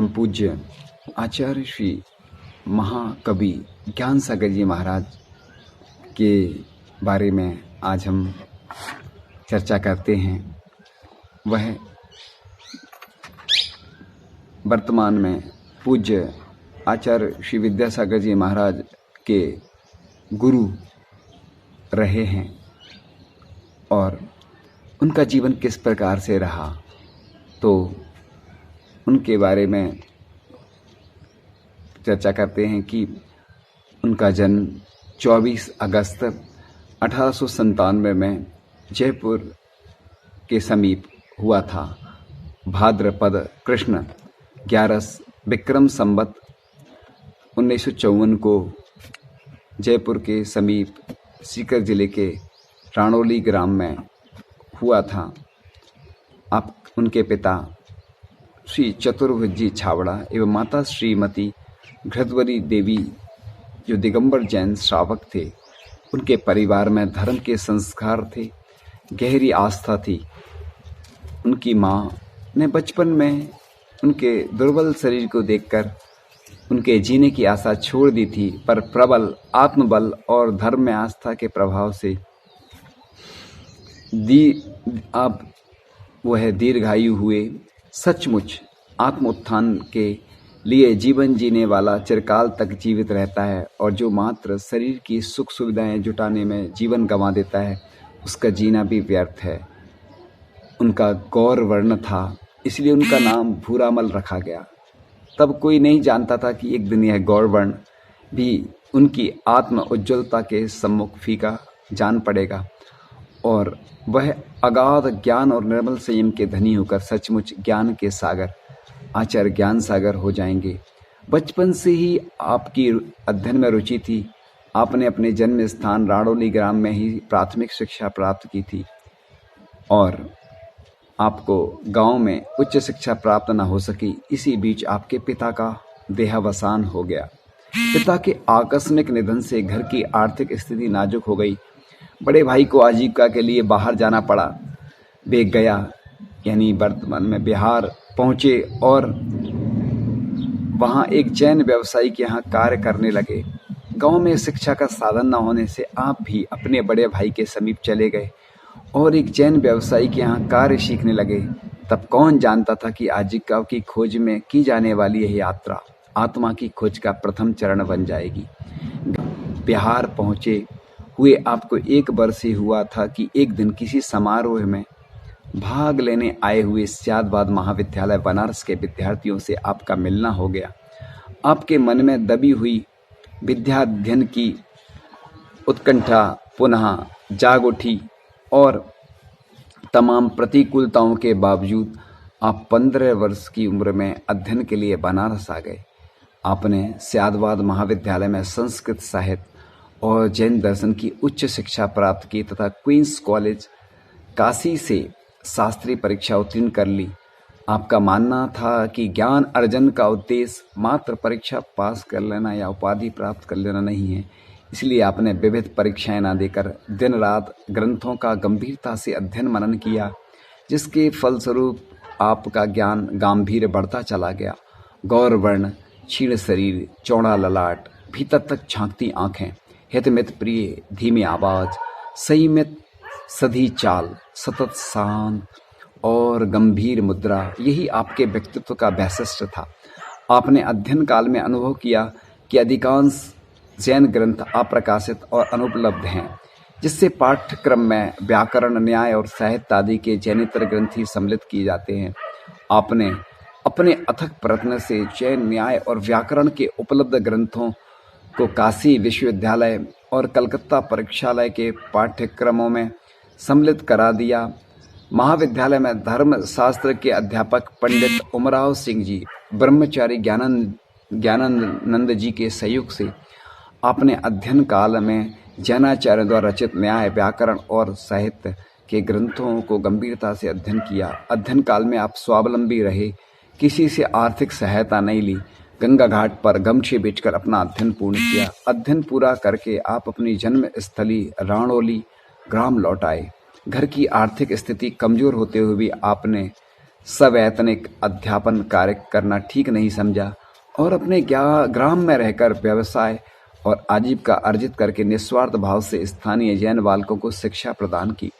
परम पूज्य आचार्य श्री महाकवि ज्ञान सागर जी महाराज के बारे में आज हम चर्चा करते हैं। वह वर्तमान में पूज्य आचार्य श्री विद्यासागर जी महाराज के गुरु रहे हैं और उनका जीवन किस प्रकार से रहा, तो उनके बारे में चर्चा करते हैं कि उनका जन्म 24 अगस्त 1897 में जयपुर के समीप हुआ था। भाद्रपद कृष्ण 11 विक्रम संवत 1954 को जयपुर के समीप सीकर जिले के राणौली ग्राम में हुआ था। उनके पिता श्री चतुर्भुजी छावड़ा एवं माता श्रीमती घृतवरी देवी जो दिगंबर जैन श्रावक थे, उनके परिवार में धर्म के संस्कार थे, गहरी आस्था थी। उनकी माँ ने बचपन में उनके दुर्बल शरीर को देखकर उनके जीने की आशा छोड़ दी थी, पर प्रबल आत्मबल और धर्म में आस्था के प्रभाव से अब वह दीर्घायु हुए। सचमुच आत्मोत्थान के लिए जीवन जीने वाला चिरकाल तक जीवित रहता है, और जो मात्र शरीर की सुख सुविधाएं जुटाने में जीवन गंवा देता है, उसका जीना भी व्यर्थ है। उनका गौर वर्ण था, इसलिए उनका नाम भूरामल रखा गया। तब कोई नहीं जानता था कि एक दिन यह गौर वर्ण भी उनकी आत्म उज्ज्वलता के सम्मुख फीका जान पड़ेगा और वह अगाध ज्ञान और निर्मल संयम के धनी होकर सचमुच ज्ञान के सागर आचार्य ज्ञान सागर हो जाएंगे। बचपन से ही आपकी अध्ययन में रुचि थी। आपने अपने जन्म स्थान राणौली ग्राम में ही प्राथमिक शिक्षा प्राप्त की थी और आपको गांव में उच्च शिक्षा प्राप्त न हो सकी। इसी बीच आपके पिता का देहावसान हो गया। पिता के आकस्मिक निधन से घर की आर्थिक स्थिति नाजुक हो गई। बड़े भाई को आजीविका के लिए बाहर जाना पड़ा। वे गया यानी वर्तमान में बिहार पहुंचे और वहां एक जैन व्यवसायी के यहाँ कार्य करने लगे। गांव में शिक्षा का साधन न होने से आप भी अपने बड़े भाई के समीप चले गए और एक जैन व्यवसायी के यहाँ कार्य सीखने लगे। तब कौन जानता था कि आजीविका की खोज में की जाने वाली यह यात्रा आत्मा की खोज का प्रथम चरण बन जाएगी। बिहार पहुंचे हुए आपको 1 वर्ष ही हुआ था कि एक दिन किसी समारोह में भाग लेने आए हुए स्यादबाद महाविद्यालय बनारस के विद्यार्थियों से आपका मिलना हो गया। आपके मन में दबी हुई विद्याध्ययन की उत्कंठा पुनः जाग उठी और तमाम प्रतिकूलताओं के बावजूद आप 15 वर्ष की उम्र में अध्ययन के लिए बनारस आ गए। आपने स्यादबाद महाविद्यालय में संस्कृत साहित्य और जैन दर्शन की उच्च शिक्षा प्राप्त की तथा क्वींस कॉलेज काशी से शास्त्रीय परीक्षा उत्तीर्ण कर ली। आपका मानना था कि ज्ञान अर्जन का उद्देश्य मात्र परीक्षा पास कर लेना या उपाधि प्राप्त कर लेना नहीं है। इसलिए आपने विविध परीक्षाएं न देकर दिन रात ग्रंथों का गंभीरता से अध्ययन मनन किया, जिसके फलस्वरूप आपका ज्ञान गंभीर बढ़ता चला गया। गौर वर्ण, क्षीण शरीर, चौड़ा ललाट, भीतर तक झांकती आंखें, हितमित प्रिय धीमी आवाज, संयमित सधी चाल, सतत शांत और गंभीर मुद्रा, यही आपके व्यक्तित्व का वैशिष्ट था। आपने अध्ययन काल में अनुभव किया कि अधिकांश जैन ग्रंथ अप्रकाशित और अनुपलब्ध हैं, जिससे पाठ्यक्रम में व्याकरण, न्याय और साहित्य आदि के जैनेतर ग्रंथ ही सम्मिलित किए जाते हैं। आपने अपने अथक प्रयत्न से जैन न्याय और व्याकरण के उपलब्ध ग्रंथों को काशी विश्वविद्यालय और कलकत्ता परीक्षालय के पाठ्यक्रमों में सम्मिलित करा दिया। महाविद्यालय में धर्म शास्त्र के अध्यापक पंडित उमराव सिंह जी, ब्रह्मचारी ज्ञानानंद जी के सहयोग से आपने अध्ययन काल में जैनाचार्य द्वारा रचित न्याय, व्याकरण और साहित्य के ग्रंथों को गंभीरता से अध्ययन किया। अध्ययन काल में आप स्वावलंबी रहे, किसी से आर्थिक सहायता नहीं ली। गंगा घाट पर गमछे बेचकर अपना अध्ययन पूर्ण किया। अध्ययन पूरा करके आप अपनी जन्म स्थली राणौली ग्राम लौट आए। घर की आर्थिक स्थिति कमजोर होते हुए भी आपने सवैतनिक अध्यापन कार्य करना ठीक नहीं समझा और अपने ग्राम में रहकर व्यवसाय और आजीविका अर्जित करके निस्वार्थ भाव से स्थानीय जैन बालकों को शिक्षा प्रदान की।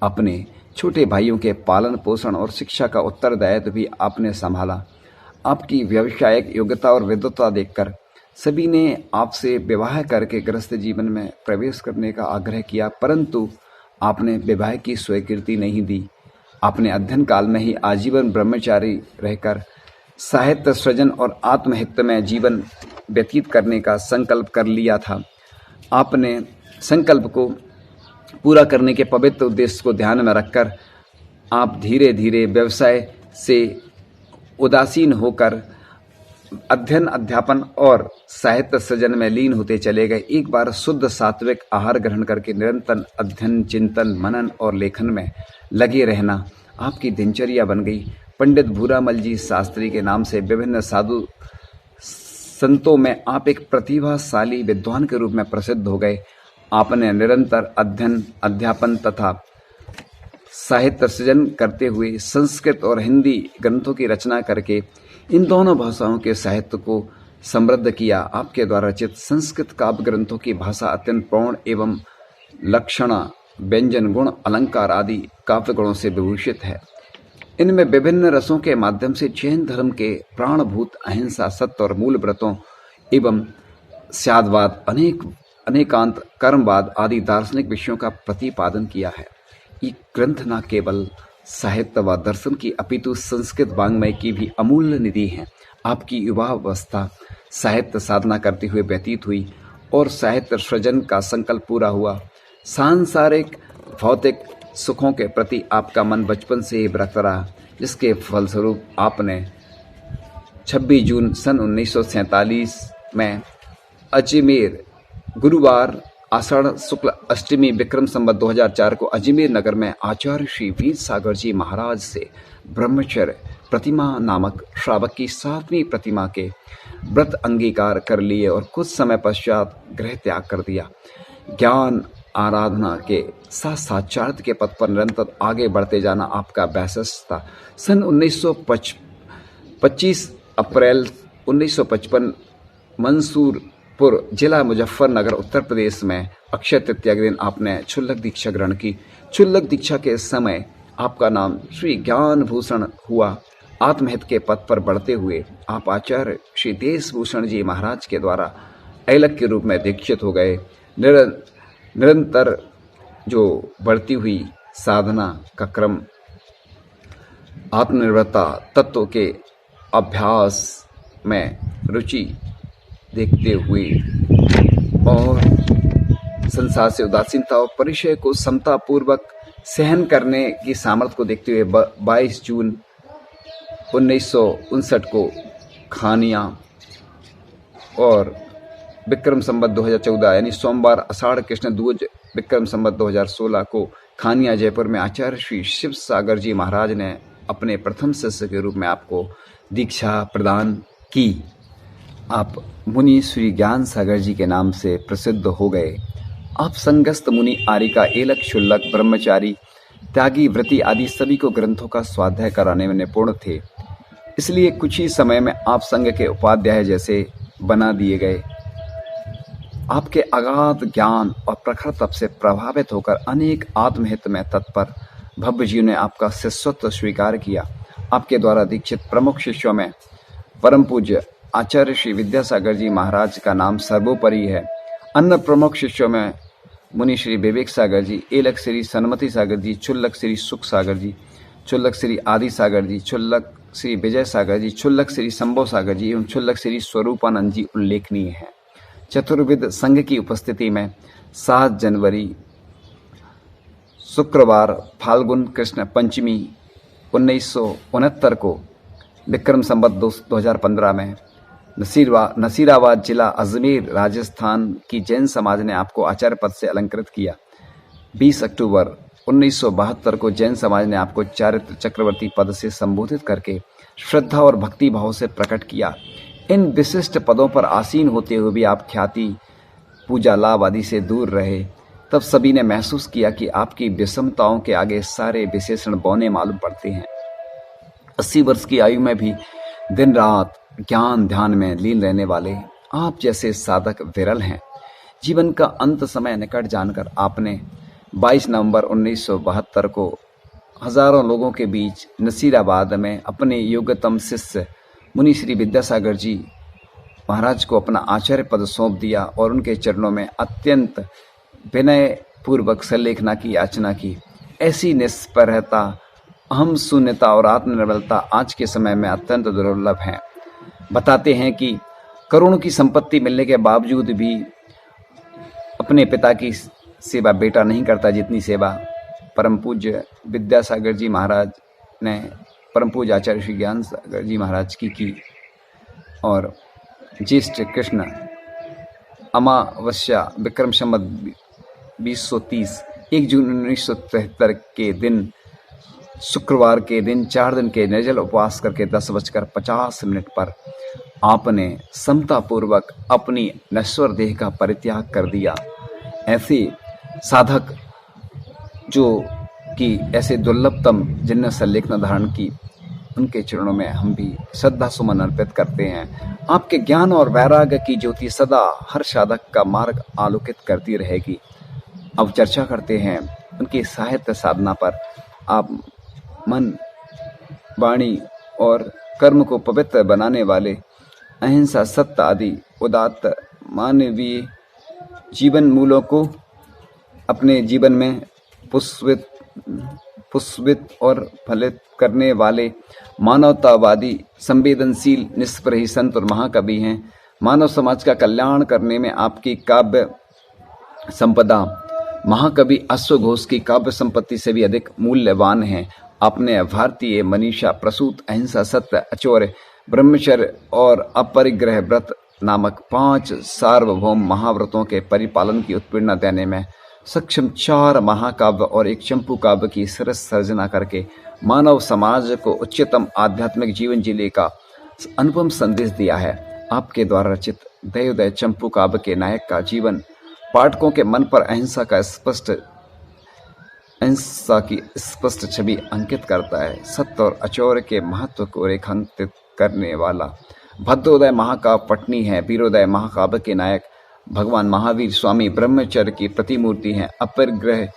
अपने छोटे भाइयों के पालन पोषण और शिक्षा का उत्तरदायित्व भी आपने संभाला। आपकी व्यावसायिक योग्यता और विद्वता देखकर सभी ने आपसे विवाह करके गृहस्थ जीवन में प्रवेश करने का आग्रह किया, परंतु आपने विवाह की स्वीकृति नहीं दी। आपने अध्ययन काल में ही आजीवन ब्रह्मचारी रहकर साहित्य सृजन और आत्महित में जीवन व्यतीत करने का संकल्प कर लिया था। आपने संकल्प को पूरा करने के पवित्र उद्देश्य को ध्यान में रखकर आप धीरे धीरे व्यवसाय से उदासीन होकर अध्ययन अध्यापन और साहित्य सृजन में लीन होते चले गए। एक बार शुद्ध सात्विक आहार ग्रहण करके निरंतर अध्ययन चिंतन मनन और लेखन में लगे रहना आपकी दिनचर्या बन गई। पंडित भूरामल जी शास्त्री के नाम से विभिन्न साधु संतों में आप एक प्रतिभाशाली विद्वान के रूप में प्रसिद्ध हो गए। आपने निरंतर अध्ययन अध्यापन तथा साहित्य सृजन करते हुए संस्कृत और हिंदी ग्रंथों की रचना करके इन दोनों भाषाओं के साहित्य को समृद्ध किया। आपके द्वारा रचित संस्कृत काव्य ग्रंथों की भाषा अत्यंत प्रौढ़ एवं लक्षणा व्यंजन गुण अलंकार आदि काव्य गुणों से विभूषित है। इनमें विभिन्न रसों के माध्यम से जैन धर्म के प्राणभूत अहिंसा सत्य और मूल व्रतों एवं स्यादवाद अनेकांत कर्मवाद आदि दार्शनिक विषयों का प्रतिपादन किया है। ये ग्रंथ न केवल साहित्य व दर्शन की अपितु संस्कृत वाङ्मय की भी अमूल्य निधि है। आपकी युवावस्था साहित्य साधना करते हुए व्यतीत हुई और साहित्य सृजन का संकल्प पूरा हुआ। सांसारिक भौतिक सुखों के प्रति आपका मन बचपन से ही विरक्त रहा, जिसके फलस्वरूप आपने 26 जून सन 1947 में अजमेर गुरुवार आषाढ़ शुक्ल अष्टमी विक्रम संवत 2004 को अजमेर नगर में आचार्य श्री वीर सागर जी महाराज से ब्रह्मचर्य प्रतिमा नामक श्रावक की 7वीं प्रतिमा के व्रत अंगीकार कर लिए और कुछ समय पश्चात गृह त्याग कर दिया। ज्ञान आराधना के साथ साक्षात के पथ पर निरंतर आगे बढ़ते जाना आपका वैसस था। सन 25 अप्रैल 1955 मंसूरपुर जिला मुजफ्फरनगर उत्तर प्रदेश में अक्षय तृतीया के दिन आपने क्षुल्लक दीक्षा ग्रहण की। क्षुल्लक दीक्षा के समय आपका नाम श्री ज्ञान भूषण हुआ। आत्महित के पथ पर बढ़ते हुए आप आचार्य श्री देशभूषण जी महाराज के द्वारा ऐलक के रूप में दीक्षित हो गए। निरंतर जो बढ़ती हुई साधना का क्रम आत्मनिर्भरता तत्व के अभ्यास में रुचि देखते हुए और संसार से उदासीनता और परिचय को समता पूर्वक सहन करने की सामर्थ्य को देखते हुए 22 जून 1959 को खानिया और विक्रम संवत 2014 यानी सोमवार आषाढ़ कृष्ण दूज विक्रम संवत 2016 को खानिया जयपुर में आचार्य श्री शिव सागर जी महाराज ने अपने प्रथम शिष्य के रूप में आपको दीक्षा प्रदान की। आप मुनि श्री ज्ञान सागर जी के नाम से प्रसिद्ध हो गए। आप संगस्त मुनि आरिका एलक क्षुल्लक ब्रह्मचारी त्यागी व्रति आदि सभी को ग्रंथों का स्वाध्याय कराने में निपुण थे। इसलिए कुछ ही समय में आप संघ के उपाध्याय जैसे बना दिए गए। आपके अगाध ज्ञान और प्रखर तप से प्रभावित होकर अनेक आत्महित में तत्पर भव्य जीव ने आपका शिष्यत्व स्वीकार किया। आपके द्वारा दीक्षित प्रमुख शिष्यों में परम पूज्य आचार्य श्री विद्यासागर जी महाराज का नाम सर्वोपरि है। अन्य प्रमुख शिष्यों में मुनि श्री विवेक सागर जी, एलक श्री सन्मति सागर जी, क्षुल्लक श्री सुख सागर जी, क्षुल्लक श्री आदि सागर जी, क्षुल्लक श्री विजय सागर जी, क्षुल्लक श्री संभव सागर जी एवं क्षुल्लक श्री स्वरूपानंद जी उल्लेखनीय है। चतुर्विद संघ की उपस्थिति में 7 जनवरी शुक्रवार फाल्गुन कृष्ण पंचमी 1969 को विक्रम संवत 2015 में नसीराबाद जिला अजमेर राजस्थान की जैन समाज ने आपको आचार्य पद से अलंकृत किया। 20 अक्टूबर 1972 को जैन समाज ने आपको चारित्र चक्रवर्ती पद से संबोधित करके श्रद्धा और भक्ति भाव से प्रकट किया। इन विशिष्ट पदों पर आसीन होते हुए भी आप ख्याति पूजा लाभ आदि से दूर रहे। तब सभी ने महसूस किया कि आपकी विषमताओं के आगे सारे विशेषण बौने मालूम पड़ते हैं। 80 वर्ष की आयु में भी दिन रात ज्ञान ध्यान में लीन रहने वाले आप जैसे साधक विरल हैं। जीवन का अंत समय निकट जानकर आपने 22 नवंबर 1972 को हजारों लोगों के बीच नसीराबाद में अपने योग्यतम शिष्य मुनि श्री विद्यासागर जी महाराज को अपना आचार्य पद सौंप दिया और उनके चरणों में अत्यंत विनय पूर्वक संलेखना की याचना की। ऐसी निष्परता, अहम शून्यता और आत्मनिर्भरता आज के समय में अत्यंत दुर्लभ है। बताते हैं कि करोड़ों की संपत्ति मिलने के बावजूद भी अपने पिता की सेवा बेटा नहीं करता जितनी सेवा परम पूज्य विद्यासागर जी महाराज ने परम पूज्य आचार्य श्री ज्ञान सागर जी महाराज की। और ज्येष्ठ कृष्ण अमावस्या विक्रम संवत 2030 1 जून 1973 के दिन शुक्रवार के दिन 4 दिन के निर्जल उपवास करके 10:50 पर आपने समता पूर्वक अपनी नश्वर देह का परित्याग कर दिया। ऐसे साधक जो कि ऐसे दुर्लभतम जिन्हें संलेखना धारण की, उनके चरणों में हम भी श्रद्धा सुमन अर्पित करते हैं। आपके ज्ञान और वैराग्य की ज्योति सदा हर साधक का मार्ग आलोकित करती रहेगी। अब चर्चा करते हैं उनकी साहित्य साधना पर। आप मन, वाणी और कर्म को पवित्र बनाने वाले अहिंसा, सत्य आदि उदात्त मानवीय जीवन मूलों को अपने जीवन में पुष्पित और फलित करने वाले मानवतावादी, संवेदनशील, निष्प्रही संत और महाकवि हैं। मानव समाज का कल्याण करने में आपकी काव्य संपदा महाकवि अश्वघोष की काव्य संपत्ति से भी अधिक मूल्यवान है। आपने भारतीय मनीषा, प्रसूत, अहिंसा, सत्य, अचौर्य, ब्रह्मचर्य और अपरिग्रह व्रत नामक 5 सार्वभौम महाव्रतों के परिपालन की उत्पीड़ना देने में सक्षम 4 महाकाव्य और एक चंपू काव्य की सरस सर्जना करके मानव समाज को उच्चतम आध्यात्मिक जीवन जीने का अनुपम संदेश दिया है। आपके द्वारा रचित दयोदय चंपू काव्य के नायक का जीवन पाठकों के मन पर अहिंसा की स्पष्ट छवि अंकित करता है। सत्य और अचौर्य के महत्व को रेखांकित करने वाला भद्रोदय महाकाव्य पटनी है। वीरोदय महाकाव्य के नायक भगवान महावीर स्वामी ब्रह्मचर्य की प्रतिमूर्ति हैं। अपरिग्रह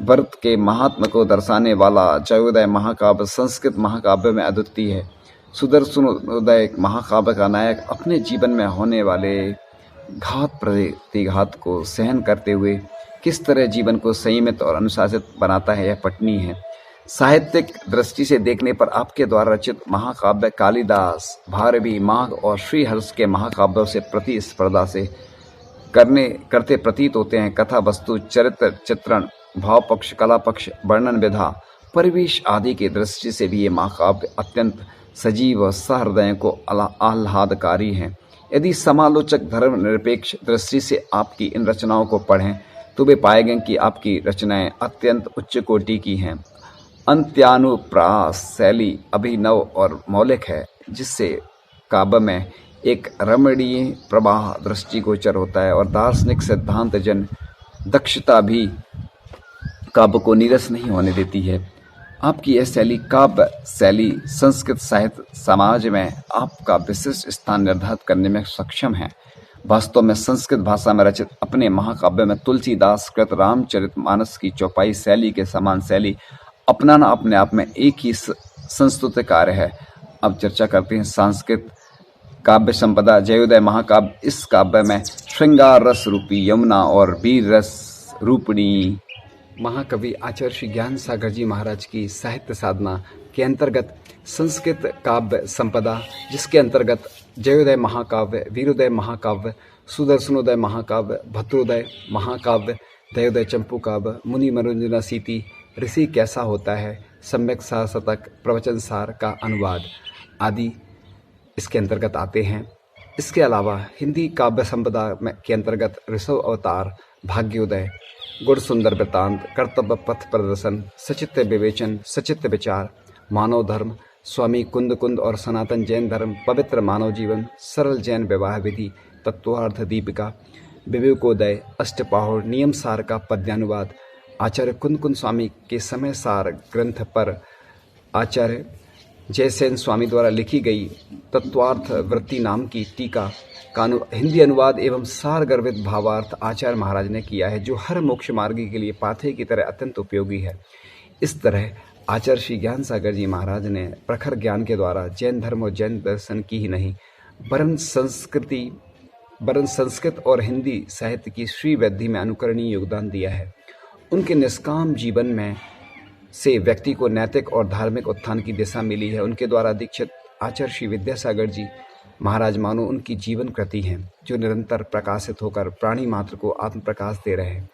व्रत के महात्म को दर्शाने वाला जयोदय महाकाव्य संस्कृत महाकाव्य में अद्वितीय है। सुदर्शनोदय महाकाव्य का नायक अपने जीवन में होने वाले घात प्रतिघात को सहन करते हुए किस तरह जीवन को संयमित और अनुशासित बनाता है, यह पटनी है। साहित्यिक दृष्टि से देखने पर आपके द्वारा रचित महाकाव्य कालिदास, भारवी, माघ और श्रीहर्ष के महाकाव्यों से प्रतिस्पर्धा से करते प्रतीत होते हैं। कथा वस्तु, चरित्र चित्रण, भाव पक्ष, कला पक्ष, वर्णन विधा, परिवेश आदि की दृष्टि से भी ये महाकाव्य अत्यंत सजीव और सहृदय को आह्लादकारी हैं। यदि समालोचक धर्मनिरपेक्ष दृष्टि से आपकी इन रचनाओं को पढ़ें तो वे पाएंगे कि आपकी रचनाएं अत्यंत उच्च कोटि की हैं। अंत्यानुप्रास शैली अभिनव और मौलिक है, जिससे काव्य में एक रमणीय प्रवाह दृष्टिगोचर होता है और दार्शनिक सिद्धांत जन दक्षता भी काव्य को नीरस नहीं होने देती है। आपकी यह शैली, काव्य शैली, संस्कृत साहित्य समाज में आपका विशिष्ट स्थान निर्धारित करने में सक्षम है। वास्तव में संस्कृत भाषा में रचित अपने महाकाव्य में तुलसीदास कृत रामचरितमानस की चौपाई शैली के समान शैली अपनाना अपने आप में एक ही संस्तुत्य कार्य है। अब चर्चा करते हैं संस्कृत काव्य संपदा जयोदय महाकाव्य। इस काव्य में श्रृंगार रस रूपी यमुना और वीर रस रूपणी महाकवि आचार्य श्री ज्ञान सागर जी महाराज की साहित्य साधना के अंतर्गत संस्कृत काव्य संपदा, जिसके अंतर्गत जयोदय महाकाव्य, वीरोदय महाकाव्य, सुदर्शनोदय महाकाव्य, भद्रोदय महाकाव्य, दयोदय चंपू काव्य, मुनि मनोरंजना सीति, ऋषि कैसा होता है, सम्यक सार शतक, प्रवचन सार का अनुवाद आदि इसके अंतर्गत आते हैं। इसके अलावा हिंदी काव्य संपदा के अंतर्गत ऋषभ अवतार, भाग्योदय, गुण सुंदर वृत्तांत, कर्तव्य पथ प्रदर्शन, सचित्र विवेचन, सचित्र विचार, मानव धर्म, स्वामी कुंद कुंद और सनातन जैन धर्म, पवित्र मानव जीवन, सरल जैन विवाह विधि, तत्वार्थ दीपिका, विवेकोदय, अष्टपाहुर, नियम सार का पद्यानुवाद, आचार्य कुंद कुंद स्वामी के समय सार ग्रंथ पर आचार्य जयसेन स्वामी द्वारा लिखी गई तत्वार्थ वृत्ति नाम की टीका का हिंदी अनुवाद एवं सार गर्भित भावार्थ आचार्य महाराज ने किया है, जो हर मोक्ष मार्गी के लिए पाथे की तरह अत्यंत उपयोगी है। इस तरह आचार्य श्री ज्ञान सागर जी महाराज ने प्रखर ज्ञान के द्वारा जैन धर्म और जैन दर्शन की ही नहीं वरन संस्कृत और हिंदी साहित्य की श्री वृद्धि में अनुकरणीय योगदान दिया है। उनके निष्काम जीवन में से व्यक्ति को नैतिक और धार्मिक उत्थान की दिशा मिली है। उनके द्वारा दीक्षित आचार्य श्री विद्यासागर जी महाराज मानो उनकी जीवन कृति हैं, जो निरंतर प्रकाशित होकर प्राणी मात्र को आत्म प्रकाश दे रहे हैं।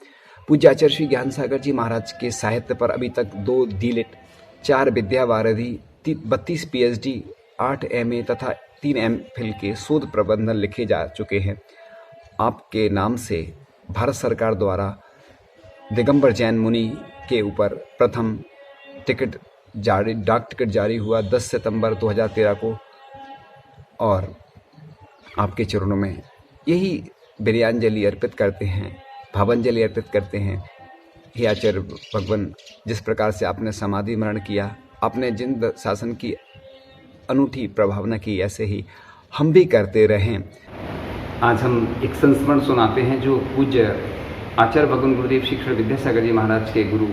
पूज्य आचार्य श्री ज्ञान सागर जी महाराज के साहित्य पर अभी तक 2 डीलिट, 4 विद्यावारिधि, 32 PhD, 8 MA तथा 3 MPhil के शोध प्रबंध लिखे जा चुके हैं। आपके नाम से भारत सरकार द्वारा दिगंबर जैन मुनि के ऊपर प्रथम डाक टिकट जारी हुआ 10 सितंबर 2013 को, और आपके चरणों में यही बिरयांजलि अर्पित करते हैं, भावांजलि अर्पित करते हैं। हे आचार्य भगवान, जिस प्रकार से आपने समाधि मरण किया, आपने जिन शासन की अनूठी प्रभावना की, ऐसे ही हम भी करते रहें। आज हम एक संस्मरण सुनाते हैं जो पूज्य आचार्य भगवान गुरुदेव श्री कृष्ण विद्यासागर जी महाराज के गुरु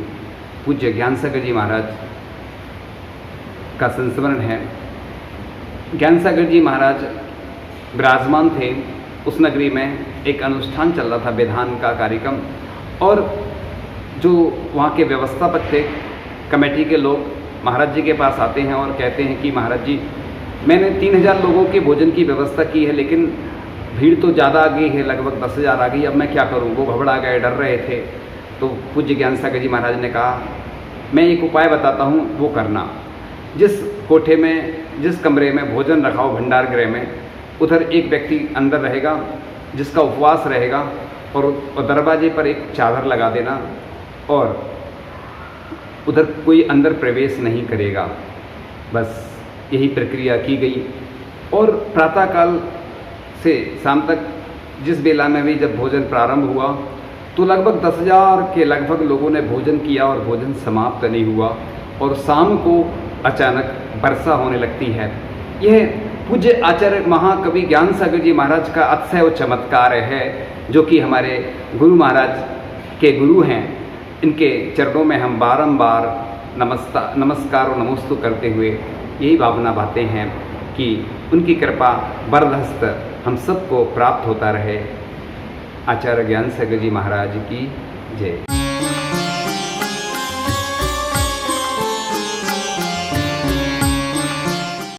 पूज्य ज्ञान सागर जी महाराज का संस्मरण है। ज्ञान सागर जी महाराज विराजमान थे उस नगरी में। एक अनुष्ठान चल रहा था, विधान का कार्यक्रम, और जो वहाँ के व्यवस्थापक थे, कमेटी के लोग महाराज जी के पास आते हैं और कहते हैं कि महाराज जी, मैंने 3000 लोगों के भोजन की व्यवस्था की है, लेकिन भीड़ तो ज़्यादा आ गई है, लगभग 10,000 आ गई, अब मैं क्या करूं? वो घबरा गए, डर रहे थे। तो पूज्य ज्ञान सागर जी महाराज ने कहा, मैं एक उपाय बताता हूं, वो करना। जिस कोठे में, जिस कमरे में भोजन रखा हो भंडार गृह में, उधर एक व्यक्ति अंदर रहेगा जिसका उपवास रहेगा, और दरवाजे पर एक चादर लगा देना, और उधर कोई अंदर प्रवेश नहीं करेगा। बस यही प्रक्रिया की गई, और प्रातःकाल से शाम तक जिस बेला में भी जब भोजन प्रारंभ हुआ तो लगभग 10,000 के लगभग लोगों ने भोजन किया और भोजन समाप्त नहीं हुआ, और शाम को अचानक वर्षा होने लगती है। यह पूज्य आचार्य महाकवि ज्ञान सागर जी महाराज का अतिशय चमत्कार है, जो कि हमारे गुरु महाराज के गुरु हैं। इनके चरणों में हम बारंबार नमस्कार और नमोस्तु करते हुए यही भावना बाते हैं कि उनकी कृपा बरदस्त हम सबको प्राप्त होता रहे। आचार्य ज्ञान सागर जी महाराज की जय।